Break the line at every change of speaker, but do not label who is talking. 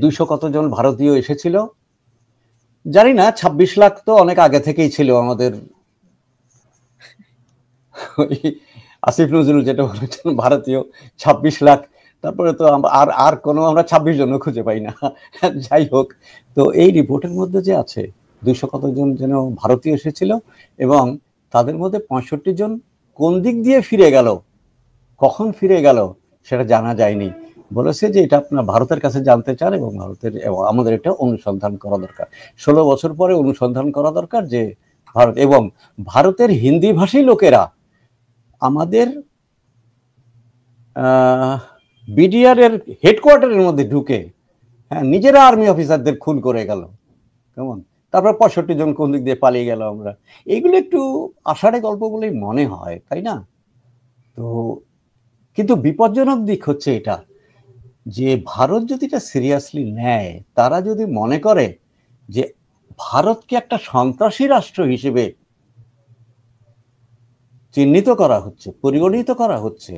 200 কতজন ভারতীয় এসেছিল জানি না। 26 লাখ তো অনেক আগে থেকেই ছিল আমাদের আসিফ নজরুল যেটা বলেছেন ভারতীয় 26 লাখ। তারপরে তো আর কোনো আমরা 26 জন খুঁজে পাই না। যাই হোক, তো এই রিপোর্টের মধ্যে যে আছে 200 কতজন যেন ভারতীয় এসেছিল এবং তাদের মধ্যে 65 জন কোন দিক দিয়ে ফিরে গেল, কখন ফিরে গেল সেটা জানা যায়নি। বলেছে যে এটা আপনার ভারতের কাছে জানতে চান এবং আমাদের এটা অনুসন্ধান করা দরকার। 16 বছর পরে অনুসন্ধান করা দরকার যে ভারত এবং ভারতের হিন্দি ভাষী লোকেরা আমাদের বিডিআর এর হেডকোয়ার্টারের মধ্যে ঢুকে নিজেরা আর্মি অফিসারদের খুন করে গেল। কেমন? তারপর 65 জন কোন দিক দিয়ে পালিয়ে গেল। আমরা এগুলো একটু আষাঢ়ে গল্প বলেই মনে হয়, তাই না? তো কিন্তু বিপজ্জনক দিক হচ্ছে এটা যে ভারত যদি এটা সিরিয়াসলি নেয়, তারা যদি মনে করে যে ভারতকে একটা সন্ত্রাসী রাষ্ট্র হিসেবে চিহ্নিত করা হচ্ছে, পরিগণিত করা হচ্ছে,